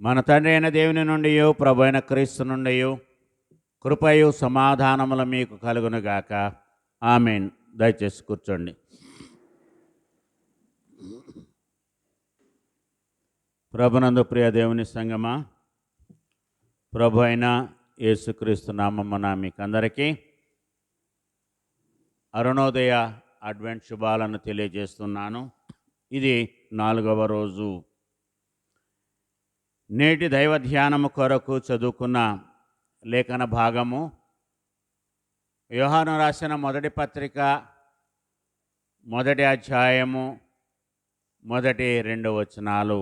మన తండ్రి అయిన దేవుని నుండి ప్రభు అయిన క్రీస్తు నుండి కృపయు సమాధానములు మీకు కలుగునుగాక. ఆమేన్. దయచేసి కూర్చోండి. ప్రభునందు ప్రియ దేవుని సంగమా, ప్రభు అయిన యేసుక్రీస్తు నామమున మీకందరికీ అరుణోదయ అడ్వెంట్ శుభాలను తెలియజేస్తున్నాను. ఇది 4వ రోజు. నేటి దైవ ధ్యానము కొరకు చదువుకున్న లేఖన భాగము యోహాను రాసిన మొదటి పత్రిక 1వ అధ్యాయము 1-2 వచనాలు.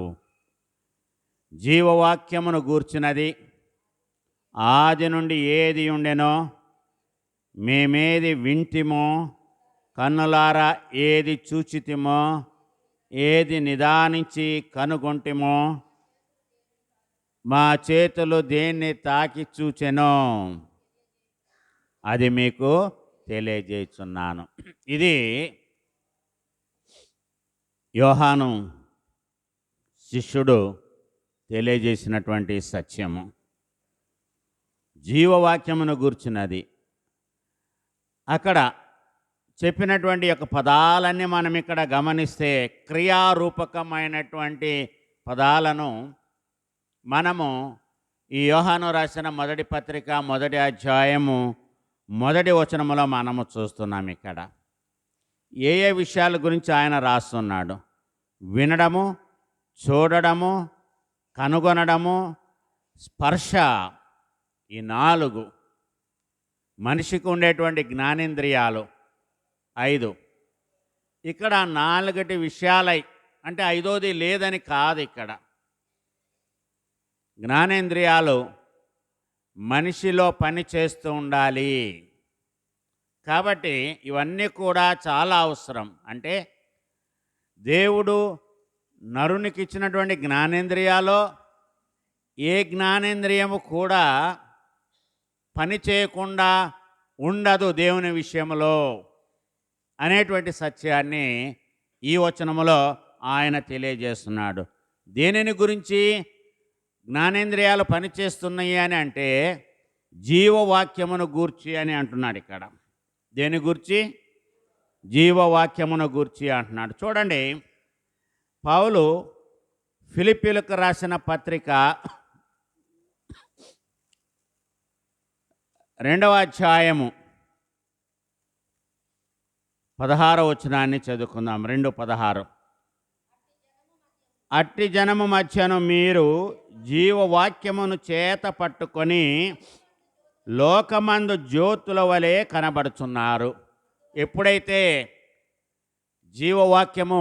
జీవవాక్యమును గూర్చినది ఆది నుండి ఏది ఉండెనో మేమేది వింటిమో, కన్నులారా ఏది చూచితిమో, ఏది నిదానించి కనుగొంటిమో, మా చేతులు దేన్ని తాకి చూచెనో అది మీకు తెలియజేస్తున్నాను. ఇది యోహాను శిష్యుడు తెలియజేసినటువంటి సత్యము. జీవవాక్యమును గూర్చినది. అక్కడ చెప్పినటువంటి యొక్క పదాలన్నీ మనం ఇక్కడ గమనిస్తే క్రియారూపకమైనటువంటి పదాలను మనము ఈ యోహాను రాసిన మొదటి పత్రిక 1వ అధ్యాయము 1వ వచనములో మనము చూస్తున్నాం. ఇక్కడ ఏ ఏ విషయాల గురించి ఆయన రాస్తున్నాడు? వినడము, చూడడము, కనుగొనడము, స్పర్శ, ఈ 4 మనిషికి ఉండేటువంటి జ్ఞానేంద్రియాలు 5. ఇక్కడ 4 విషయాలై, అంటే 5వది లేదని కాదు. ఇక్కడ జ్ఞానేంద్రియాలు మనిషిలో పని చేస్తూ ఉండాలి. కాబట్టి ఇవన్నీ కూడా చాలా అవసరం. అంటే దేవుడు నరునికి ఇచ్చినటువంటి జ్ఞానేంద్రియాలో ఏ జ్ఞానేంద్రియము కూడా పని చేయకుండా ఉండదు దేవుని విషయంలో అనేటువంటి సత్యాన్ని ఈ వచనములో ఆయన తెలియజేస్తున్నాడు. దేనిని గురించి జ్ఞానేంద్రియాలు పనిచేస్తున్నాయి అని అంటే జీవవాక్యమును గూర్చి అని అంటున్నాడు. ఇక్కడ దేని గురించి? జీవవాక్యమును గూర్చి అంటున్నాడు. చూడండి, పౌలు ఫిలిప్పీలకు రాసిన పత్రిక 2వ అధ్యాయము 16వ వచనాన్ని చదువుకుందాం. 2:16. అట్టి జనము మధ్యను మీరు జీవవాక్యమును చేత పట్టుకొని లోకమందు జ్యోతుల వలె కనబడుచున్నారు. ఎప్పుడైతే జీవవాక్యము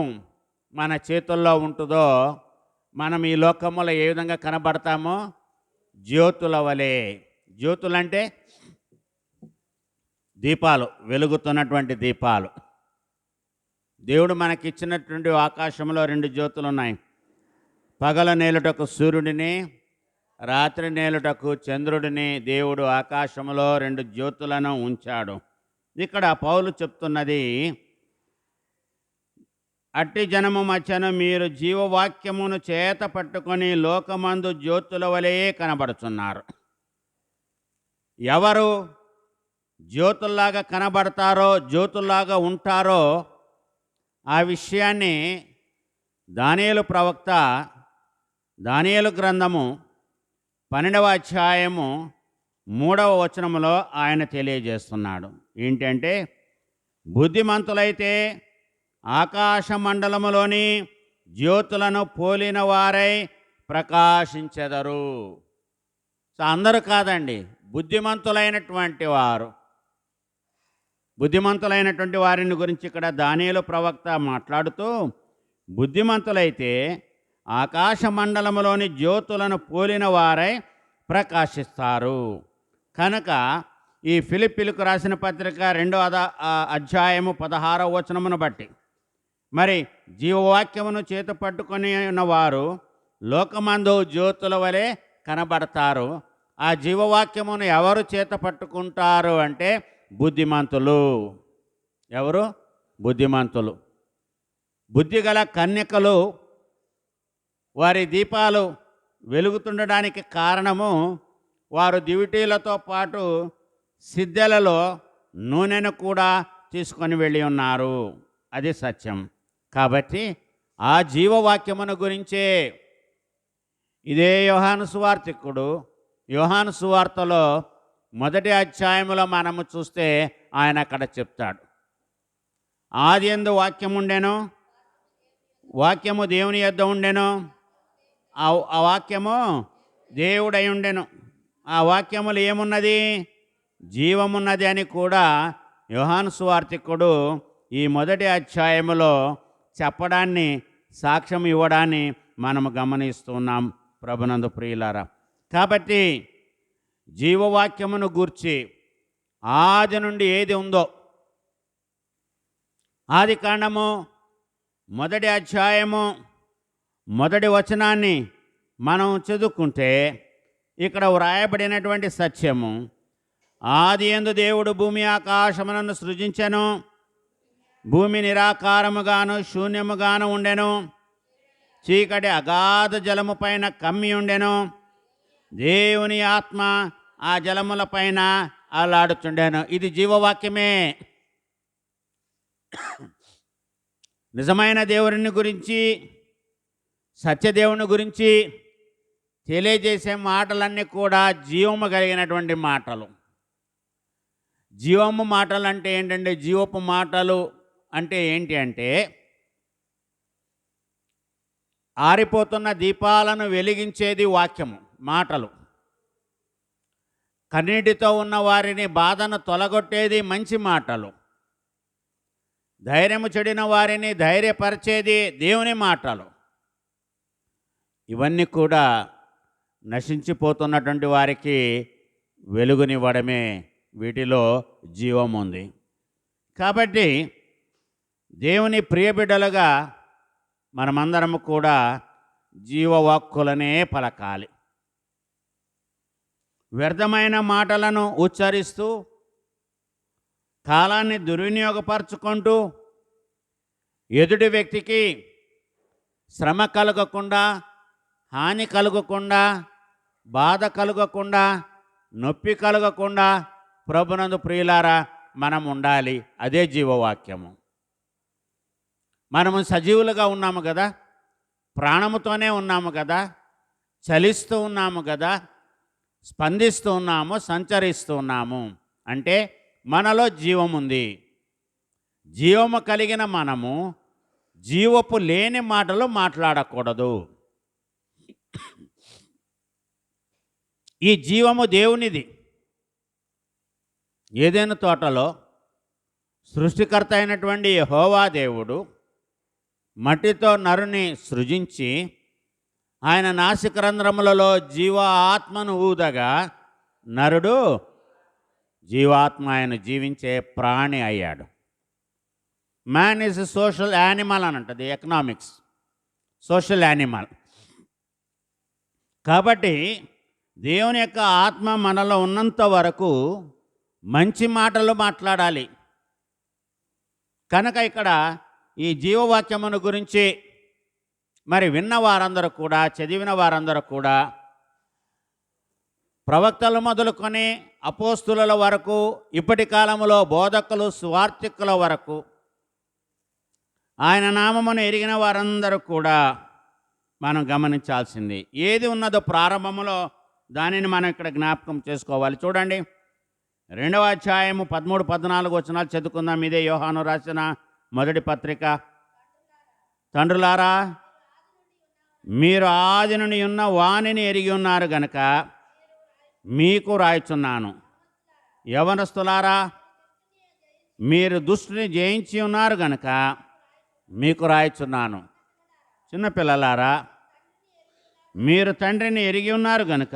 మన చేతుల్లో ఉంటుందో మనం ఈ లోకములో ఏ విధంగా కనబడతామో జ్యోతుల వలె. జ్యోతులంటే దీపాలు, వెలుగుతున్నటువంటి దీపాలు. దేవుడు మనకిచ్చినటువంటి ఆకాశంలో 2 జ్యోతులు ఉన్నాయి. పగలు నేలుటకు సూర్యుడిని, రాత్రి నేలుటకు చంద్రుడిని దేవుడు ఆకాశంలో 2 జ్యోతులను ఉంచాడు. ఇక్కడ పౌలు చెప్తున్నది, అట్టి జనము మధ్యన మీరు జీవవాక్యమును చేత పట్టుకొని లోకమందు జ్యోతుల వలె కనబడుతున్నారు. ఎవరు జ్యోతుల్లాగా కనబడతారో, జ్యోతుల్లాగా ఉంటారో ఆ విషయాన్ని దానియేలు ప్రవక్త దానియేలు గ్రంథము 12వ అధ్యాయము 3వ వచనములో ఆయన తెలియజేస్తున్నాడు. ఏంటంటే, బుద్ధిమంతులైతే ఆకాశ మండలములోని జ్యోతులను పోలిన వారై ప్రకాశించెదరు. అందరూ కాదండి, బుద్ధిమంతులైనటువంటి వారు. బుద్ధిమంతులైనటువంటి వారిని గురించి ఇక్కడ దానియేలు ప్రవక్త మాట్లాడుతూ, బుద్ధిమంతులైతే ఆకాశ మండలములోని జ్యోతులను పోలిన వారై ప్రకాశిస్తారు. కనుక ఈ ఫిలిప్పీలకు రాసిన పత్రిక 2వ అధ్యాయము 16వ వచనమును బట్టి మరి జీవవాక్యమును చేత పట్టుకొని ఉన్నవారు లోకమందు జ్యోతుల వలె కనబడతారు. ఆ జీవవాక్యమును ఎవరు చేత పట్టుకుంటారు అంటే బుద్ధిమంతులు. ఎవరు? బుద్ధిమంతులు. బుద్ధిగల కన్యకలు వారి దీపాలు వెలుగుతుండడానికి కారణము వారు దివిటీలతో పాటు సిద్ధెలలో నూనెను కూడా తీసుకొని వెళ్ళి ఉన్నారు. అది సత్యం. కాబట్టి ఆ జీవవాక్యమును గురించే ఇదే యోహాను సువార్తికుడు యోహాను సువార్తలో 1వ అధ్యాయములో మనము చూస్తే ఆయన అక్కడ చెప్తాడు, ఆదియందు వాక్యం ఉండెను, వాక్యము దేవుని యొద్ద ఉండెను, ఆ వాక్యము దేవుడై ఉండెను, ఆ వాక్యములు ఏమున్నది, జీవమున్నది అని కూడా యోహాను సువార్తికుడు ఈ 1వ అధ్యాయములో చెప్పడాన్ని, సాక్ష్యం ఇవ్వడాన్ని మనము గమనిస్తున్నాం ప్రభునందు ప్రియులారా. కాబట్టి జీవవాక్యమును గూర్చి ఆది నుండి ఏది ఉందో, ఆది కాండము 1వ అధ్యాయము 1వ వచనాన్ని మనం చదువుకుంటే ఇక్కడ వ్రాయబడినటువంటి సత్యము, ఆది యందు దేవుడు భూమి ఆకాశములను సృజించెను, భూమి నిరాకారముగాను శూన్యముగాను ఉండెను, చీకటి అగాధ జలము పైన కమ్మి ఉండెను, దేవుని ఆత్మ ఆ జలముల పైన అలాడుచుండెను. ఇది జీవవాక్యమే. నిజమైన దేవుని గురించి, సత్యదేవుని గురించి తెలియజేసే మాటలన్నీ కూడా జీవము కలిగినటువంటి మాటలు. జీవము మాటలు అంటే ఏంటంటే, జీవపు మాటలు అంటే ఏంటి అంటే, ఆరిపోతున్న దీపాలను వెలిగించేది వాక్యము, మాటలు. కన్నీటితో ఉన్న వారిని బాధను తొలగొట్టేది మంచి మాటలు. ధైర్యము చెడిన వారిని ధైర్యపరిచేది దేవుని మాటలు. ఇవన్నీ కూడా నశించిపోతున్నటువంటి వారికి వెలుగునివ్వడమే, వీటిలో జీవం ఉంది. కాబట్టి దేవుని ప్రియబిడ్డలుగా మనమందరము కూడా జీవవాక్కులనే పలకాలి. వ్యర్థమైన మాటలను ఉచ్చరిస్తూ కాలాన్ని దుర్వినియోగపరచుకుంటూ ఎదుటి వ్యక్తికి శ్రమ కలగకుండా, హాని కలగకుండా, బాధ కలగకుండా, నొప్పి కలగకుండా ప్రభునందు ప్రియులారా మనం ఉండాలి. అదే జీవవాక్యము. మనము సజీవులుగా ఉన్నాము కదా, ప్రాణముతోనే ఉన్నాము కదా, చలిస్తూ ఉన్నాము కదా, స్పందిస్తూ ఉన్నాము, సంచరిస్తూ ఉన్నాము అంటే మనలో జీవం ఉంది. జీవము కలిగిన మనము జీవపు లేని మాటలు మాట్లాడకూడదు. ఈ జీవము దేవునిది. ఏదైనా తోటలో సృష్టికర్త అయినటువంటి యెహోవా దేవుడు మట్టితో నరుని సృజించి ఆయన నాసికరంధ్రములలో జీవ ఆత్మను ఊదగా నరుడు జీవాత్మ, ఆయన జీవించే ప్రాణి అయ్యాడు. Man is a social animal అని అంటది ఎకనామిక్స్, సోషల్ యానిమల్. కాబట్టి దేవుని యొక్క ఆత్మ మనలో ఉన్నంత వరకు మంచి మాటలు మాట్లాడాలి. కనుక ఇక్కడ ఈ జీవవాక్యమును గురించి మరి విన్న వారందరూ కూడా, చదివిన వారందరూ కూడా, ప్రవక్తలు మొదలుకొని అపోస్తుల వరకు, ఇప్పటి కాలంలో బోధకులు, స్వార్థికుల వరకు, ఆయన నామమును ఎరిగిన వారందరూ కూడా మనం గమనించాల్సింది ఏది ఉన్నదో ప్రారంభంలో దానిని మనం ఇక్కడ జ్ఞాపకం చేసుకోవాలి. చూడండి, 2వ అధ్యాయము 13-14 వచనాలు చదువుకుందాం. ఇదే యోహాను రాసిన మొదటి పత్రిక. తండ్రులారా, మీరు ఆది నుండి ఉన్న వానిని ఎరిగి ఉన్నారు గనక మీకు రాయుచున్నాను. యవనస్తులారా, మీరు దుష్టుని జయించి ఉన్నారు గనక మీకు రాయుచున్నాను. చిన్నపిల్లలారా, మీరు తండ్రిని ఎరిగి ఉన్నారు గనుక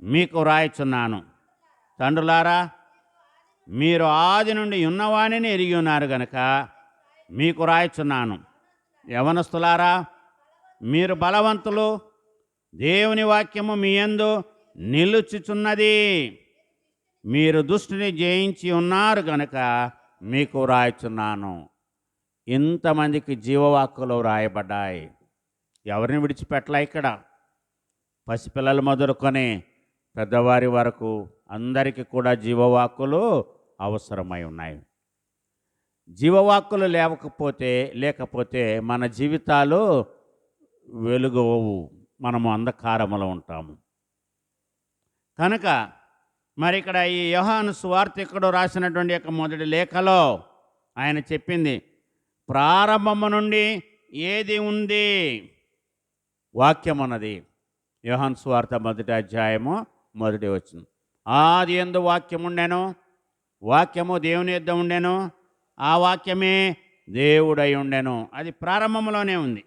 మీకు రాయుచున్నాను. తండ్రులారా, మీరు ఆది నుండి ఉన్నవానిని ఎరిగి ఉన్నారు గనుక మీకు రాయుచున్నాను. యవనస్తులారా, మీరు బలవంతులు, దేవుని వాక్యము మీ యందు నిలుచుచున్నది, మీరు దుష్టుని జయించి ఉన్నారు గనుక మీకు రాయుచున్నాను. ఇంతమందికి జీవవాక్కులు రాయబడ్డాయి. ఎవరిని విడిచిపెట్టలే. ఇక్కడ పసిపిల్లలు మొదలుకొని పెద్దవారి వరకు అందరికీ కూడా జీవవాక్కులు అవసరమై ఉన్నాయి. జీవవాక్కులు లేకపోతే మన జీవితాలు వెలుగవు, మనము అంధకారములో ఉంటాము. కనుక మరి ఇక్కడ ఈ యోహాను సువార్తికుడు రాసినటువంటి యొక్క మొదటి లేఖలో ఆయన చెప్పింది, ప్రారంభము నుండి ఏది ఉంది? వాక్యం ఉన్నది. యోహాను సువార్త 1వ అధ్యాయము 1వ వచనం. ఆది యందు వాక్యం ఉండెను, వాక్యము దేవుని యొద్ద ఉండెను, ఆ వాక్యమే దేవుడై ఉండెను. అది ప్రారంభంలోనే ఉంది.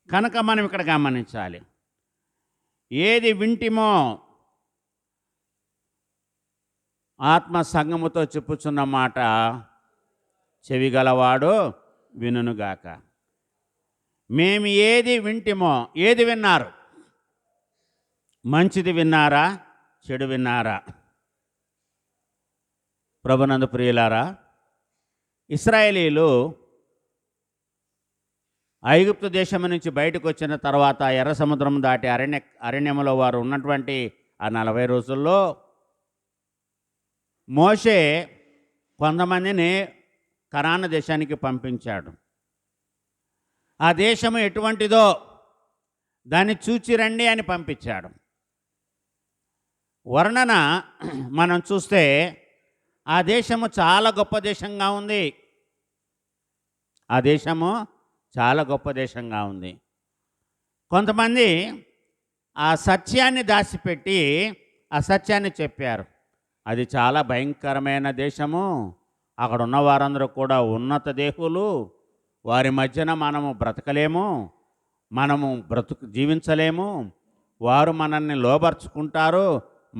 కనుక మనం ఇక్కడ గమనించాలి, ఏది వింటిమో ఆత్మ సంగముతో చెప్పుచున్న మాట చెవిగలవాడు వినుగాక. మేము ఏది వింటిమో, ఏది విన్నారు? మంచిది విన్నారా, చెడు విన్నారా? ప్రభునందు ప్రియులారా, ఇశ్రాయేలీలు ఐగుప్తు దేశం నుంచి బయటకు వచ్చిన తర్వాత ఎర్ర సముద్రం దాటి అరణ్యములో వారు ఉన్నటువంటి ఆ 40 రోజుల్లో మోషే కొంతమందిని కనాను దేశానికి పంపించాడు. ఆ దేశము ఎటువంటిదో దాన్ని చూచి రండి అని పంపించాడు. వర్ణన మనం చూస్తే ఆ దేశము చాలా గొప్ప దేశంగా ఉంది. ఆ దేశము చాలా గొప్ప దేశంగా ఉంది. కొంతమంది ఆ సత్యాన్ని దాచిపెట్టి అసత్యాన్ని చెప్పారు. అది చాలా భయంకరమైన దేశము, అక్కడ ఉన్న వారందరూ కూడా ఉన్నత దేహులు, వారి మధ్యన మనము బ్రతకలేము, మనము జీవించలేము, వారు మనల్ని లోబర్చుకుంటారు,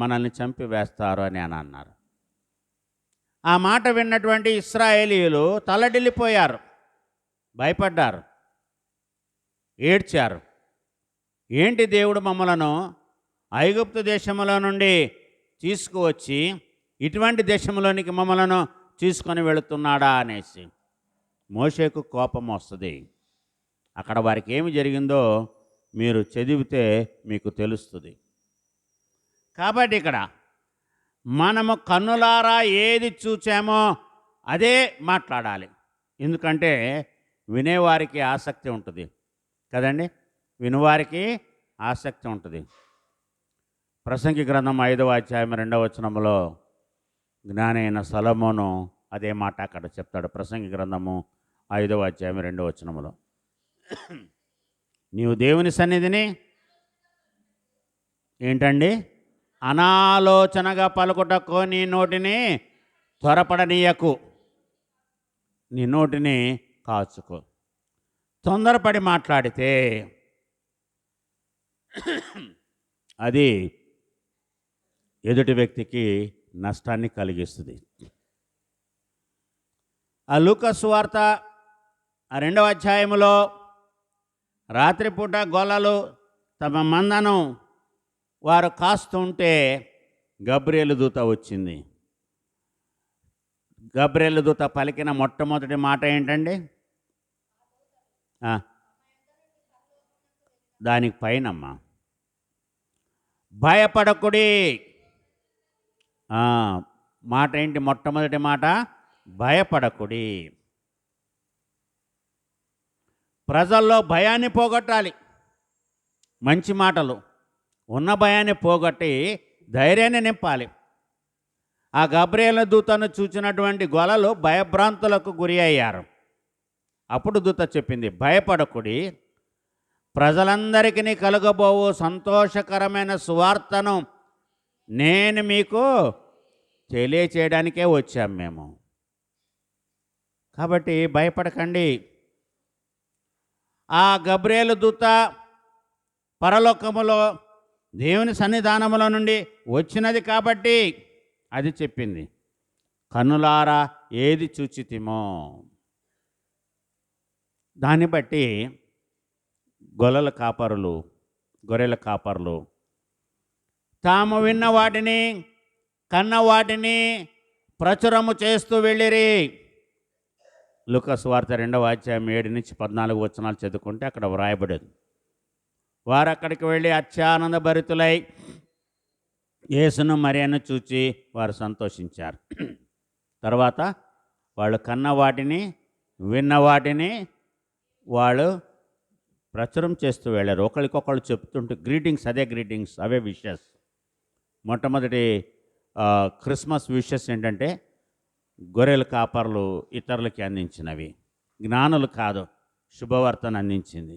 మనల్ని చంపివేస్తారు అని అన్నారు. ఆ మాట విన్నటువంటి ఇశ్రాయేలీయులు తల్లడిల్లిపోయారు, భయపడ్డారు, ఏడ్చారు. ఏంటి దేవుడు మమ్మలను ఐగుప్తు దేశంలో నుండి తీసుకువచ్చి ఇటువంటి దేశంలోనికి మమ్మలను తీసుకొని వెళుతున్నాడా అనేసి మోషేకు కోపం వస్తుంది. అక్కడ వారికి ఏమి జరిగిందో మీరు చదివితే మీకు తెలుస్తుంది. కాబట్టి ఇక్కడ మనము కన్నులారా ఏది చూచామో అదే మాట్లాడాలి. ఎందుకంటే వినేవారికి ఆసక్తి ఉంటుంది కదండి, వినువారికి ఆసక్తి ఉంటుంది. ప్రసంగి గ్రంథం 5వ అధ్యాయం 2వ వచనంలో జ్ఞాని అయిన సొలొమోను అదే మాట అక్కడ చెప్తాడు. ప్రసంగి గ్రంథము 5వ అధ్యాయం 2వ వచనంలో, నీవు దేవుని సన్నిధిని ఏంటండి అనాలోచనగా పలుకుటకు నీ నోటిని త్వరపడనీయకు, నీ నోటిని కాచుకో. తొందరపడి మాట్లాడితే అది ఎదుటి వ్యక్తికి నష్టాన్ని కలిగిస్తుంది. ఆ లూకా సువార్త 2వ అధ్యాయములో రాత్రిపూట గొల్లలు తమ మందను వారు కాస్తుంటే గబ్రియేలు దూత వచ్చింది. గబ్రియేలు దూత పలికిన మొట్టమొదటి మాట ఏంటండి? దానికి పైనమ్మా, భయపడకుడి. మాట ఏంటి? మొట్టమొదటి మాట భయపడకుడి. ప్రజల్లో భయాన్ని పోగొట్టాలి. మంచి మాటలు, ఉన్న భయాన్ని పోగొట్టి ధైర్యాన్ని నింపాలి. ఆ గబ్రియేలు దూతను చూచినటువంటి గొల్లలు భయభ్రాంతులకు గురి అయ్యారు. అప్పుడు దూత చెప్పింది, భయపడకుడి, ప్రజలందరికీ కలుగబోవు సంతోషకరమైన సువార్తను నేను మీకు తెలియచేయడానికే వచ్చాం మేము. కాబట్టి భయపడకండి. ఆ గబ్రియేలు దూత పరలోకములో దేవుని సన్నిధానములో నుండి వచ్చినది కాబట్టి అది చెప్పింది, కన్నులారా ఏది చూచితిమో. దాన్ని బట్టి గొర్రెల కాపరులు తాము విన్న వాటిని కన్న వాటిని ప్రచురము చేస్తూ వెళ్ళిరి. లూకా సువార్త 2వ అధ్యాయం 7 నుంచి 14 వచనాలు చదువుకుంటే అక్కడ వ్రాయబడేది. వారు అక్కడికి వెళ్ళి అత్యానంద భరితులై యేసును మరియను చూచి వారు సంతోషించారు. తర్వాత వాళ్ళు కన్న వాటిని విన్న వాటిని వాళ్ళు ప్రచురం చేస్తూ వెళ్ళారు. ఒకరికొకళ్ళు చెప్తుంటే గ్రీటింగ్స్, అదే గ్రీటింగ్స్, అవే విషెస్. మొట్టమొదటి క్రిస్మస్ విషెస్ ఏంటంటే గొర్రెల కాపర్లు ఇతరులకి అందించినవి. జ్ఞానులు కాదు, శుభవార్తను అందించింది.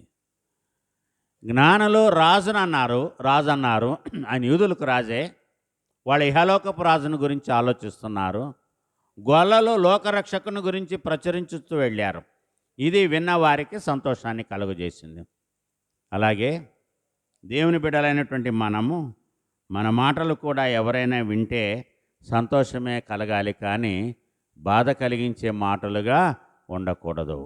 జ్ఞానులు రాజు అన్నారు, ఆయన యూదులకు రాజే. వాళ్ళ ఇహలోకపు రాజును గురించి ఆలోచిస్తున్నారు. గొల్లలు లోకరక్షకుని గురించి ప్రచురించుతూ వెళ్ళారు. ఇది విన్న వారికి సంతోషాన్ని కలుగజేసింది. అలాగే దేవుని బిడ్డలైనటువంటి మనము, మన మాటలు కూడా ఎవరైనా వింటే సంతోషమే కలగాలి, కానీ బాధ కలిగించే మాటలుగా ఉండకూడదు.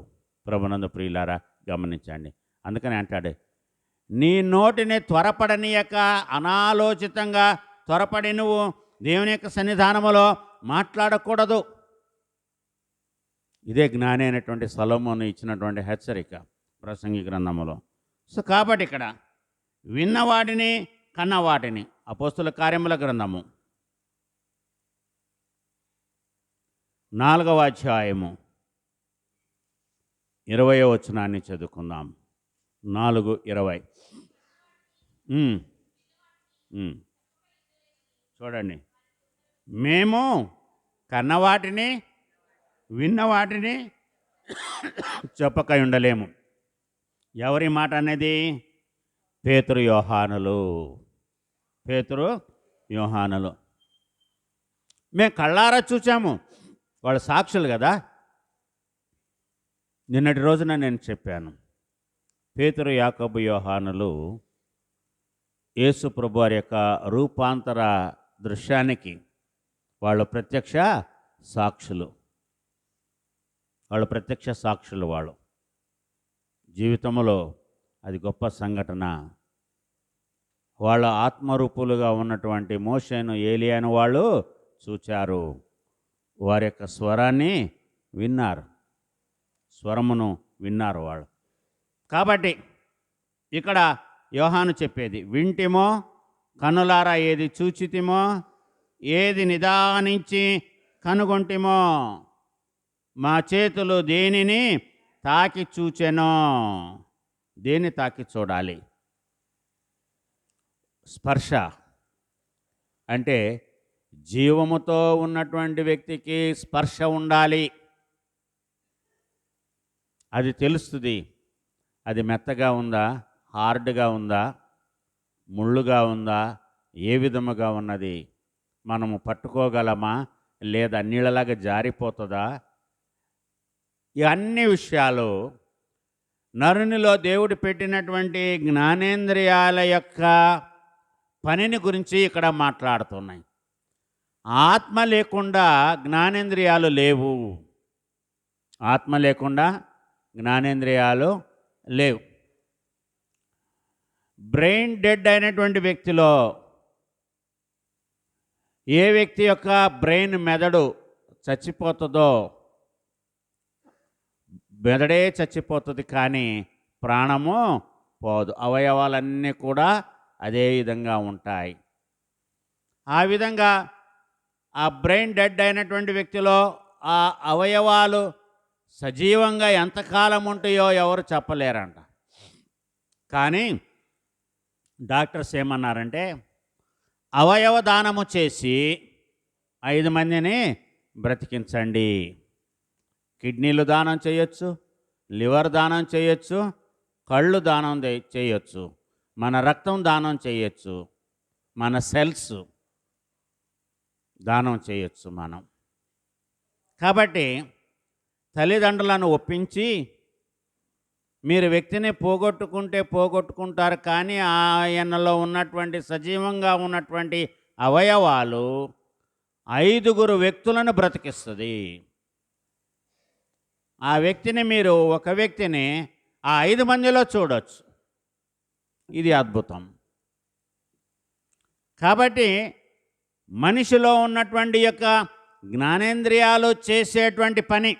ప్రభునందు ప్రియులారా గమనించండి. అందుకని అంటాడు, నీ నోటిని త్వరపడనీయక అనాలోచితంగా త్వరపడి నువ్వు దేవుని యొక్క సన్నిధానములో మాట్లాడకూడదు. ఇదే జ్ఞాని అయినటువంటి సొలొమోను ఇచ్చినటువంటి హెచ్చరిక ప్రసంగి గ్రంథములో. సో కాబట్టి ఇక్కడ విన్నవాటిని కన్నవాటిని, అపోస్తుల కార్యముల గ్రంథము 4వ అధ్యాయము 20వ వచనాన్ని చదువుకుందాం. 4:20. చూడండి, మేము కన్నవాటిని విన్నవాటిని చెప్పక ఉండలేము. ఎవరి మాట అనేది? పేతురు యోహానులు. మేము కళ్ళారా చూచాము, వాళ్ళు సాక్షులు కదా. నిన్నటి రోజున నేను చెప్పాను, పేతురు, యాకోబు, యోహానులు యేసు ప్రభు వారి యొక్క రూపాంతర దృశ్యానికి వాళ్ళు ప్రత్యక్ష సాక్షులు. వాళ్ళు జీవితంలో అది గొప్ప సంఘటన. వాళ్ళ ఆత్మరూపులుగా ఉన్నటువంటి మోషేను, ఏలియాను వాళ్ళు చూచారు. వారి యొక్క స్వరమును విన్నారు వాళ్ళు. కాబట్టి ఇక్కడ యోహాను చెప్పేది, వింటిమో కనులారా ఏది చూచితిమో, ఏది నిదానించి కనుగొంటిమో, మా చేతులు దేనిని తాకి చూచెనో. దేన్ని తాకి చూడాలి? స్పర్శ అంటే జీవముతో ఉన్నటువంటి వ్యక్తికి స్పర్శ ఉండాలి. అది తెలుస్తుంది. అది మెత్తగా ఉందా, హార్డ్గా ఉందా, ముళ్ళుగా ఉందా, ఏ విధముగా ఉన్నది, మనము పట్టుకోగలమా, లేదా నీళ్ళలాగా జారిపోతుందా? ఈ అన్ని విషయాలు నరునిలో దేవుడు పెట్టినటువంటి జ్ఞానేంద్రియాల యొక్క పనిని గురించి ఇక్కడ మాట్లాడుతున్నాయి. ఆత్మ లేకుండా జ్ఞానేంద్రియాలు లేవు. లేవు. బ్రెయిన్ డెడ్ అయినటువంటి వ్యక్తిలో, ఏ వ్యక్తి యొక్క మెదడు చచ్చిపోతుందో, మెదడే చచ్చిపోతుంది కానీ ప్రాణము పోదు. అవయవాలన్నీ కూడా అదే విధంగా ఉంటాయి. ఆ విధంగా ఆ బ్రెయిన్ డెడ్ అయినటువంటి వ్యక్తిలో ఆ అవయవాలు సజీవంగా ఎంతకాలం ఉంటాయో ఎవరు చెప్పలేరంట. కానీ డాక్టర్స్ ఏమన్నారంటే, అవయవ దానము చేసి 5 మందిని బ్రతికించండి. కిడ్నీలు దానం చేయొచ్చు, లివర్ దానం చేయొచ్చు, కళ్ళు దానం చేయొచ్చు, మన రక్తం దానం చేయొచ్చు, మన సెల్స్ దానం చేయొచ్చు మనం. కాబట్టి తల్లిదండ్రులను ఒప్పించి, మీరు వ్యక్తిని పోగొట్టుకుంటారు, కానీ ఆయనలో ఉన్నటువంటి సజీవంగా ఉన్నటువంటి అవయవాలు 5 వ్యక్తులను బ్రతికిస్తుంది. ఆ వ్యక్తిని మీరు, ఒక వ్యక్తిని ఆ 5 మందిలో చూడవచ్చు. ఇది అద్భుతం. కాబట్టి మనిషిలో ఉన్నటువంటి యొక్క జ్ఞానేంద్రియాలు చేసేటువంటి పని.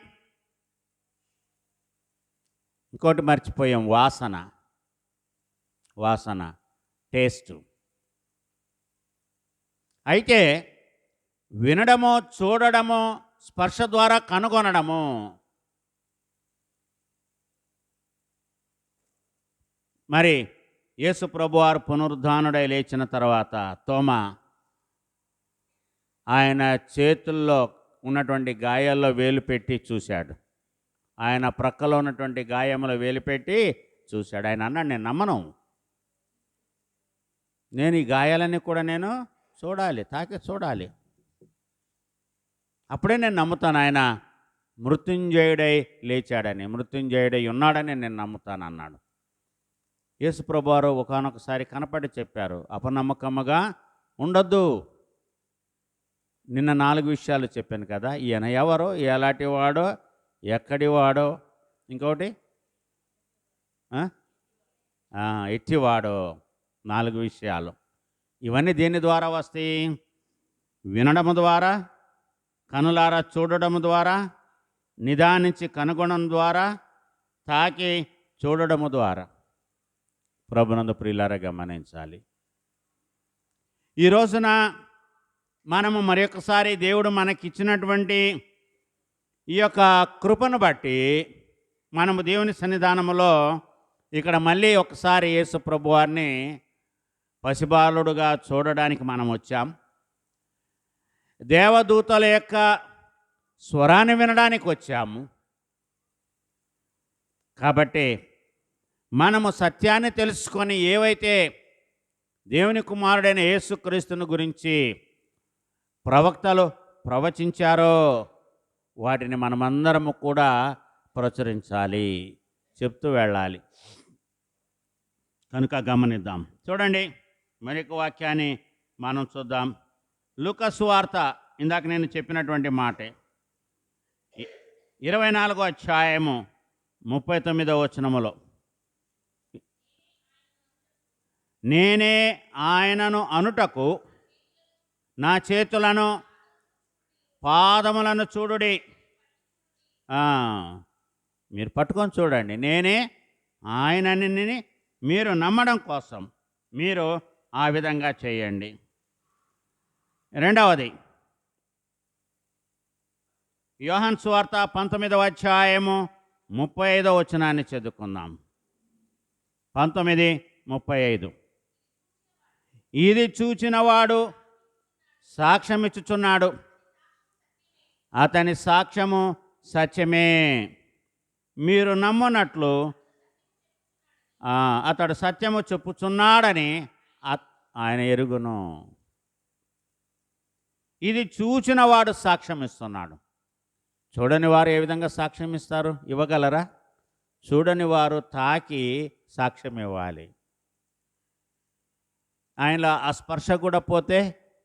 ఇంకోటి మర్చిపోయాం, వాసన, టేస్టు. అయితే వినడము, చూడడము, స్పర్శ ద్వారా కనుగొనడము. మరి యేసు ప్రభువారు పునరుద్ధానుడై లేచిన తర్వాత తోమా ఆయన చేతుల్లో ఉన్నటువంటి గాయాల్లో వేలు పెట్టి చూశాడు. ఆయన ప్రక్కలో ఉన్నటువంటి గాయములో వేలు పెట్టి చూశాడు. ఆయన అన్నాడు, నేను నమ్మను, నేను ఈ గాయాలన్నీ కూడా నేను చూడాలి, తాకి చూడాలి, అప్పుడే నేను నమ్ముతాను ఆయన మృత్యుంజయుడై లేచాడని, మృత్యుంజయుడై ఉన్నాడని నేను నమ్ముతాను అన్నాడు. యేసు ప్రభువారు ఒకానొకసారి కనపడి చెప్పారు, అపనమ్మకముగా ఉండొద్దు. నిన్న 4 విషయాలు చెప్పాను కదా, ఈయన ఎవరో, ఎలాంటి వాడో, ఎక్కడి వాడో, ఇంకోటి ఎట్టివాడో, 4 విషయాలు. ఇవన్నీ దేని ద్వారా వస్తాయి? వినడము ద్వారా, కనులారా చూడడము ద్వారా, నిదానించి కనుగొనడం ద్వారా, తాకి చూడడము ద్వారా. ప్రభునందు ప్రియులారా గమనించాలి. ఈ రోజున మనము మరొకసారి దేవుడు మనకిచ్చినటువంటి ఈ యొక్క కృపను బట్టి మనము దేవుని సన్నిధానములో ఇక్కడ మళ్ళీ ఒకసారి యేసు ప్రభువారిని పసిబాలుడుగా చూడడానికి మనం వచ్చాం. దేవదూతల యొక్క స్వరాన్ని వినడానికి వచ్చాము. కాబట్టి మనము సత్యాన్ని తెలుసుకొని ఏవైతే దేవుని కుమారుడైన యేసుక్రీస్తుని గురించి ప్రవక్తలు ప్రవచించారో వాటిని మనమందరము కూడా ప్రచురించాలి, చెప్తూ వెళ్ళాలి. కనుక గమనిద్దాం. చూడండి, మరొక వాక్యాన్ని మనం చూద్దాం. లూకా సువార్త, ఇందాక నేను చెప్పినటువంటి మాటే, 24వ అధ్యాయము 39వ వచనములో, నేనే ఆయనను అనుటకు నా చేతులను పాదములను చూడుడి. మీరు పట్టుకొని చూడండి. నేనే ఆయనని మీరు నమ్మడం కోసం మీరు ఆ విధంగా చేయండి. రెండవది, యోహాను సువార్త 19వ అధ్యాయము 35వ వచనాన్ని చదువుకుందాం. 19:35. ఇది చూచినవాడు సాక్ష్యమిచ్చుచున్నాడు, అతని సాక్ష్యము సత్యమే. మీరు నమ్మునట్లు అతడు సత్యము చెప్పుచున్నాడని ఆయన ఎరుగును. ఇది చూచిన వాడు సాక్ష్యం ఇస్తున్నాడు. చూడని వారు ఏ విధంగా సాక్ష్యం ఇస్తారు? ఇవ్వగలరా? చూడని వారు తాకి సాక్ష్యం ఇవ్వాలి. ఆయనలో ఆ స్పర్శ కూడా పోతే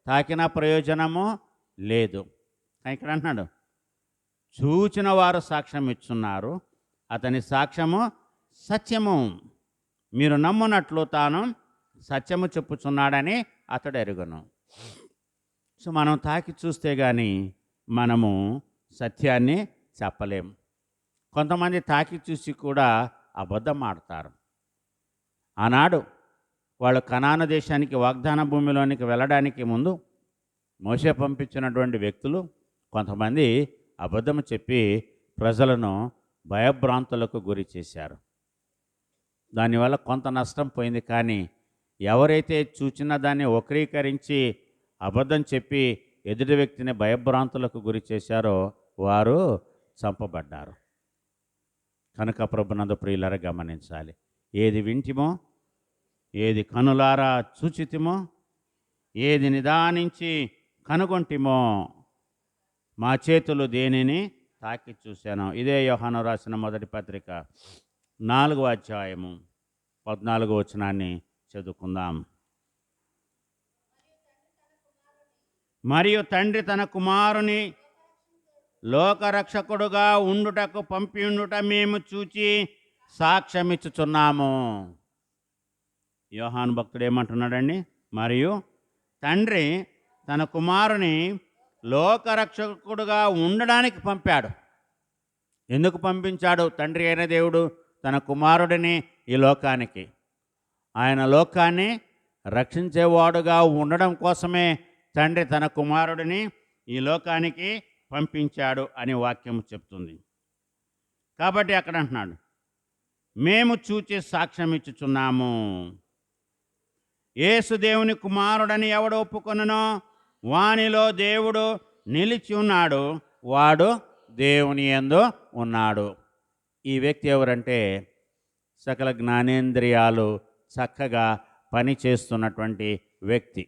తాకిన ప్రయోజనము లేదు. ఇక్కడ అన్నాడు, చూచిన వారు సాక్ష్యం ఇచ్చున్నారు, అతని సాక్ష్యము సత్యము. మీరు నమ్మునట్లు తాను సత్యము చెప్పుచున్నాడని అతడు ఎరుగును. సో మనం తాకి చూస్తే కానీ మనము సత్యాన్ని చెప్పలేము. కొంతమంది తాకి చూసి కూడా అబద్ధం ఆడతారు. ఆనాడు వాళ్ళు కనాను దేశానికి, వాగ్దాన భూమిలోనికి వెళ్ళడానికి ముందు మోషే పంపించినటువంటి వ్యక్తులు కొంతమంది అబద్ధము చెప్పి ప్రజలను భయభ్రాంతులకు గురి చేశారు. దానివల్ల కొంత నష్టం పోయింది. కానీ ఎవరైతే చూచిన దాన్ని వక్రీకరించి అబద్ధం చెప్పి ఎదుటి వ్యక్తిని భయభ్రాంతులకు గురి చేశారో వారు చంపబడ్డారు. కనుక ప్రభునందు ప్రియులారా గమనించాలి. ఏది వింటిమో, ఏది కనులారా చూచితిమో, ఏది నిదానించి కనుగొంటిమో, మా చేతులు దేనిని తాకి చూశాను. ఇదే యోహాను రాసిన మొదటి పత్రిక 4వ అధ్యాయము 14వ వచనాన్ని చదువుకుందాం. మరియు తండ్రి తన కుమారుని లోకరక్షకుడుగా ఉండుటకు పంపి ఉండుట మేము చూచి సాక్ష్యమిచ్చుచున్నాము. యోహాను భక్తుడు ఏమంటున్నాడండి? మరియు తండ్రి తన కుమారుని లోకరక్షకుడుగా ఉండడానికి పంపాడు. ఎందుకు పంపించాడు తండ్రి అయిన దేవుడు తన కుమారుడిని ఈ లోకానికి? ఆయన లోకాన్ని రక్షించేవాడుగా ఉండడం కోసమే తండ్రి తన కుమారుడిని ఈ లోకానికి పంపించాడు అని వాక్యం చెప్తుంది. కాబట్టి అక్కడ అంటున్నాడు, మేము చూచి సాక్ష్యం ఇచ్చుచున్నాము. యేసు దేవుని కుమారుడని ఎవడు ఒప్పుకొనునో వానిలో దేవుడు నిలిచి ఉన్నాడు, వాడు దేవుని యందు ఉన్నాడు. ఈ వ్యక్తి ఎవరంటే సకల జ్ఞానేంద్రియాలు చక్కగా పనిచేస్తున్నటువంటి వ్యక్తి.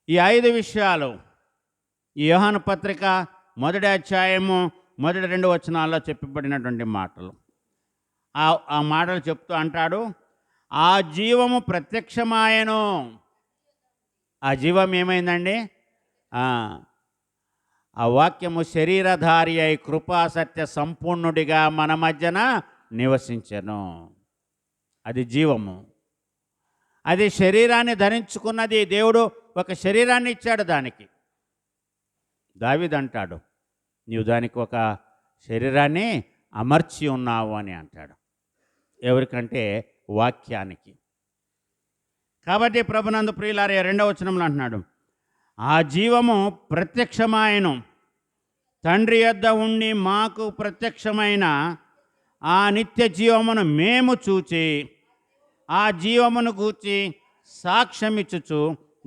ఈ 5 విషయాలు ఈ యోహాను పత్రిక 1వ అధ్యాయము 1-2 వచనాల్లో చెప్పబడినటువంటి మాటలు. ఆ మాటలు చెప్తూ అంటాడు, ఆ జీవము ప్రత్యక్షమాయను. ఆ జీవం ఏమైందండి? ఆ వాక్యము శరీరధారి అయి కృపా సత్య సంపూర్ణుడిగా మన మధ్యన నివసించెను. అది జీవము. అది శరీరాన్ని ధరించుకున్నది. దేవుడు ఒక శరీరాన్ని ఇచ్చాడు దానికి. దావీదు అంటాడు, నీవు దానికి ఒక శరీరాన్ని అమర్చి ఉన్నావు అని అంటాడు. ఎవరికంటే వాక్యానికి. కాబట్టి ప్రభునందు ప్రియులారే 2వ వచనంలో అంటున్నాడు, ఆ జీవము ప్రత్యక్షమాయను, తండ్రి యొద్ద ఉండి మాకు ప్రత్యక్షమైన ఆ నిత్య జీవమును మేము చూచి ఆ జీవమును గూర్చి సాక్ష్యమిచ్చుచు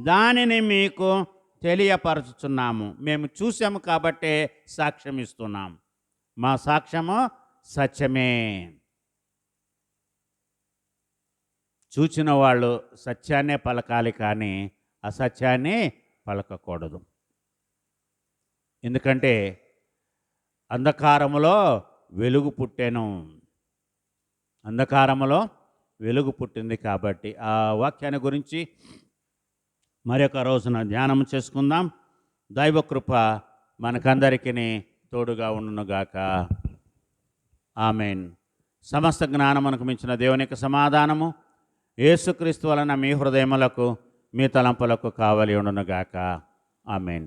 దానిని మీకు తెలియపరచుచున్నాము. మేము చూసాము కాబట్టే సాక్ష్యం ఇస్తున్నాం. మా సాక్ష్యము సత్యమే. చూచిన వాళ్ళు సత్యాన్నే పలకాలి, కానీ అసత్యాన్ని పలకకూడదు. ఎందుకంటే అంధకారములో వెలుగు పుట్టెను. అంధకారములో వెలుగు పుట్టింది. కాబట్టి ఆ వాక్యాన్ని గురించి మరొక రోజున ధ్యానం చేసుకుందాం. దైవకృప మనకందరికీ తోడుగా ఉండునుగాక. ఆమెన్. సమస్త జ్ఞానమునకు మించిన దేవుని యొక్క సమాధానము యేసుక్రీస్తు వలన మీ హృదయములకు మీ తలంపులకు కావలి ఉండునుగాక. ఆమెన్.